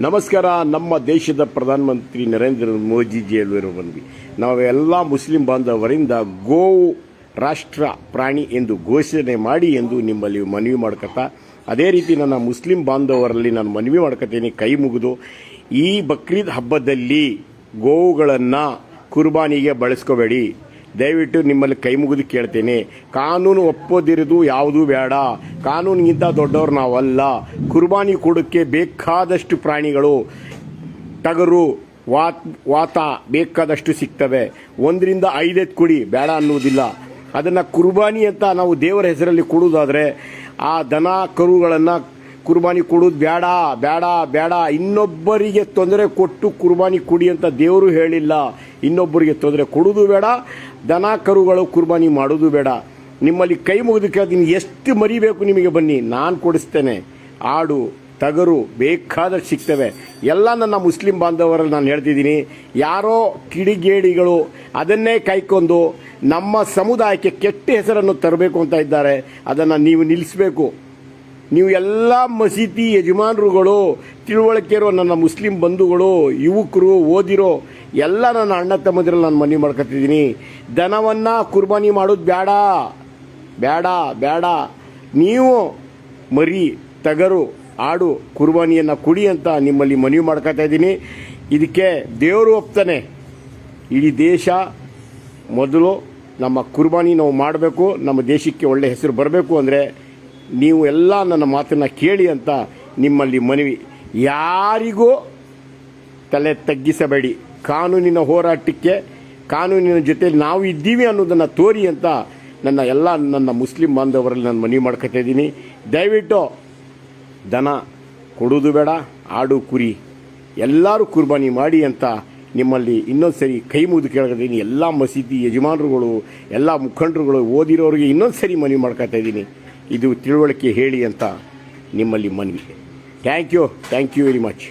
ನಮಸ್ಕಾರ. ನಮ್ಮ ದೇಶದ ಪ್ರಧಾನಮಂತ್ರಿ ನರೇಂದ್ರ ಮೋದಿಜಿ ಬಂದ್ವಿ. ನಾವೆಲ್ಲ ಮುಸ್ಲಿಂ ಬಾಂಧವರಿಂದ ಗೋವು ರಾಷ್ಟ್ರ ಪ್ರಾಣಿ ಎಂದು ಘೋಷಣೆ ಮಾಡಿ ಎಂದು ನಿಮ್ಮಲ್ಲಿ ಮನವಿ ಮಾಡ್ಕೊತಾ, ಅದೇ ರೀತಿ ನನ್ನ ಮುಸ್ಲಿಂ ಬಾಂಧವರಲ್ಲಿ ನಾನು ಮನವಿ ಮಾಡ್ಕೊತೀನಿ, ಕೈ ಮುಗಿದು ಈ ಬಕ್ರೀದ್ ಹಬ್ಬದಲ್ಲಿ ಗೋವುಗಳನ್ನು ಕುರ್ಬಾನಿಗೆ ಬಳಸ್ಕೋಬೇಡಿ. ದಯವಿಟ್ಟು ನಿಮ್ಮಲ್ಲಿ ಕೈ ಮುಗಿದು ಕೇಳ್ತೇನೆ. ಕಾನೂನು ಒಪ್ಪೋದಿರೋದು ಯಾವುದೂ ಬೇಡ. ಕಾನೂನಿಗಿಂತ ದೊಡ್ಡವ್ರು ನಾವಲ್ಲ. ಕುರ್ಬಾನಿ ಕೊಡೋಕ್ಕೆ ಬೇಕಾದಷ್ಟು ಪ್ರಾಣಿಗಳು, ಟಗರು, ವಾತ ಬೇಕಾದಷ್ಟು ಸಿಗ್ತವೆ. 1ರಿಂದ 5 ಕೊಡಿ, ಬೇಡ ಅನ್ನೋದಿಲ್ಲ. ಅದನ್ನು ಕುರ್ಬಾನಿ ಅಂತ ನಾವು ದೇವರ ಹೆಸರಲ್ಲಿ ಕೊಡೋದಾದರೆ ಆ ದನ ಕರುಗಳನ್ನು ಕುರ್ಬಾನಿ ಕೊಡೋದು ಬೇಡ ಬೇಡ ಬೇಡ. ಇನ್ನೊಬ್ಬರಿಗೆ ತೊಂದರೆ ಕೊಟ್ಟು ಕುರ್ಬಾನಿ ಕೊಡಿ ಅಂತ ದೇವರು ಹೇಳಿಲ್ಲ. ಇನ್ನೊಬ್ಬರಿಗೆ ತೊಂದರೆ ಕೊಡೋದು ಬೇಡ, ದನ ಕರುಗಳು ಕುರ್ಬಾನಿ ಮಾಡೋದು ಬೇಡ. ನಿಮ್ಮಲ್ಲಿ ಕೈ ಮುಗಿದು ಕೇಳ್ತೀನಿ, ಎಷ್ಟು ಮರಿಬೇಕು ನಿಮಗೆ ಬನ್ನಿ, ನಾನು ಕೊಡಿಸ್ತೇನೆ. ಆಡು, ಟಗರು ಬೇಕಾದಷ್ಟು ಸಿಗ್ತವೆ. ಎಲ್ಲ ನನ್ನ ಮುಸ್ಲಿಂ ಬಾಂಧವರಲ್ಲಿ ನಾನು ಹೇಳ್ತಿದ್ದೀನಿ, ಯಾರೋ ಕಿಡಿಗೇಡಿಗಳು ಅದನ್ನೇ ಕೈಕೊಂಡು ನಮ್ಮ ಸಮುದಾಯಕ್ಕೆ ಕೆಟ್ಟ ಹೆಸರನ್ನು ತರಬೇಕು ಅಂತ ಇದ್ದಾರೆ. ಅದನ್ನು ನೀವು ನಿಲ್ಲಿಸಬೇಕು. ನೀವು ಎಲ್ಲ ಮಸೀದಿ ಯಜಮಾನರುಗಳು, ತಿಳುವಳಿಕೆ ಇರೋ ನನ್ನ ಮುಸ್ಲಿಂ ಬಂಧುಗಳು, ಯುವಕರು, ಓದಿರೋ ಎಲ್ಲ ನನ್ನ ಅಣ್ಣ ತಮ್ಮದ್ರಲ್ಲಿ ನಾನು ಮನವಿ ಮಾಡ್ಕೊತಿದ್ದೀನಿ, ದನವನ್ನು ಕುರ್ಬಾನಿ ಮಾಡೋದು ಬೇಡ ಬೇಡ ಬೇಡ. ನೀವು ಮರಿ, ಟಗರು, ಆಡು ಕುರ್ಬಾನಿಯನ್ನು ಕೊಡಿ ಅಂತ ನಿಮ್ಮಲ್ಲಿ ಮನವಿ ಮಾಡ್ಕೊತಾ ಇದ್ದೀನಿ. ಇದಕ್ಕೆ ದೇವರು ಒಪ್ತಾನೆ. ಇಡೀ ದೇಶ ಮೊದಲು ನಮ್ಮ ಕುರ್ಬಾನಿ ನಾವು ಮಾಡಬೇಕು, ನಮ್ಮ ದೇಶಕ್ಕೆ ಒಳ್ಳೆ ಹೆಸರು ಬರಬೇಕು ಅಂದರೆ ನೀವು ಎಲ್ಲ ನನ್ನ ಮಾತನ್ನು ಕೇಳಿ ಅಂತ ನಿಮ್ಮಲ್ಲಿ ಮನವಿ. ಯಾರಿಗೂ ತಲೆ ತಗ್ಗಿಸಬೇಡಿ. ಕಾನೂನಿನ ಹೋರಾಟಕ್ಕೆ ಕಾನೂನಿನ ಜೊತೆಯಲ್ಲಿ ನಾವು ಇದ್ದೀವಿ ಅನ್ನೋದನ್ನು ತೋರಿ ಅಂತ ನನ್ನ ಮುಸ್ಲಿಂ ಬಾಂಧವರಲ್ಲಿ ನಾನು ಮನವಿ ಮಾಡ್ಕೊತಾ ಇದ್ದೀನಿ. ದಯವಿಟ್ಟು ದನ ಕೊಡೋದು ಬೇಡ, ಆಡು ಕುರಿ ಎಲ್ಲರೂ ಕುರ್ಬಾನಿ ಮಾಡಿ ಅಂತ ನಿಮ್ಮಲ್ಲಿ ಇನ್ನೊಂದು ಸರಿ ಕೈ ಮುಗಿದು ಕೇಳ್ಕೊತೀನಿ. ಎಲ್ಲ ಮಸೀದಿ ಯಜಮಾನರುಗಳು, ಎಲ್ಲ ಮುಖಂಡರುಗಳು, ಓದಿರೋರಿಗೆ ಇನ್ನೊಂದು ಸರಿ ಮನವಿ ಮಾಡ್ಕೊತಾ ಇದ್ದೀನಿ, ಇದು ತಿಳುವಳಿಕೆ ಹೇಳಿ ಅಂತ ನಿಮ್ಮಲ್ಲಿ ಮನವಿ. Thank you very much.